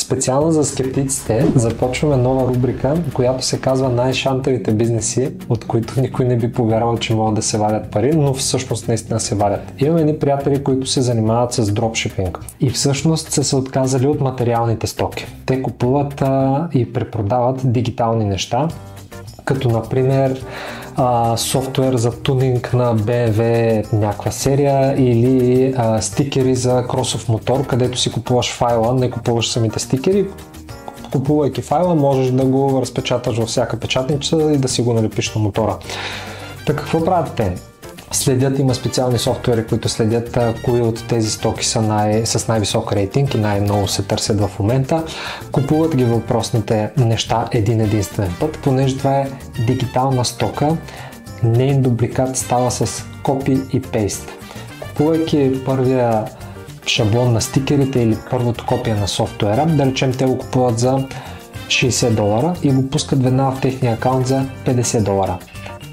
Специално за скептиците започваме нова рубрика, която се казва най-шантавите бизнеси, от които никой не би повярвал, че могат да се вадят пари, но всъщност наистина се вадят. Имаме едни приятели, които се занимават с дропшипинг и всъщност са се отказали от материалните стоки. Те купуват и препродават дигитални неща, като например софтуер за тунинг на BMW някаква серия или стикери за кросов мотор, където си купуваш файла, не купуваш самите стикери. Купувайки файла, можеш да го разпечаташ във всяка печатница и да си го налепиш на мотора. Така какво правят те? Следят, има специални софтуери, които следят кои от тези стоки са с най-висок рейтинг и най-много се търсят в момента. Купуват ги въпросните неща един единствен път, понеже това е дигитална стока. Нейн дубликат става с копи и пейст. Купувайки първия шаблон на стикерите или първото копие на софтуера, да речем те го купуват за $60 и го пускат веднага в техния акаунт за $50.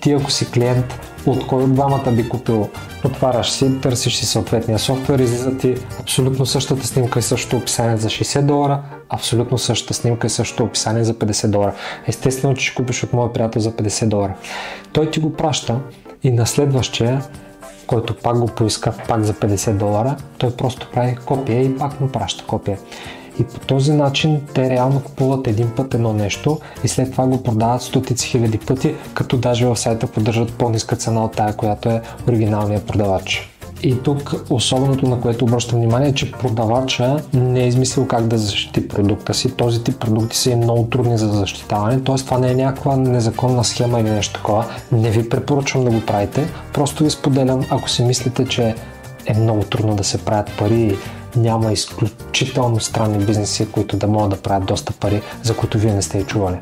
Ти ако си клиент, от кой от двамата би купил, отваряш си, търсиш си съответния софтуер, излиза ти абсолютно същата снимка и същото описание за $60, абсолютно същата снимка и същото описание за $50. Естествено, че ще купиш от моя приятел за $50. Той ти го праща и на следващия, който пак го поиска пак за $50, той просто прави копия и пак му праща копия. И по този начин те реално купуват един път едно нещо и след това го продават стотици хиляди пъти, като даже в сайта поддържат по-ниска цена от тая, която е оригиналният продавач. И тук особеното, на което обръщам внимание, е, че продавача не е измислил как да защити продукта си. Този тип продукти са и много трудни за защитаване, т.е. това не е някаква незаконна схема или нещо такова. Не ви препоръчвам да го правите, просто ви споделям, ако си мислите, че е много трудно да се правят пари и няма изключително странни бизнеси, които да могат да правят доста пари, за които вие не сте и чували.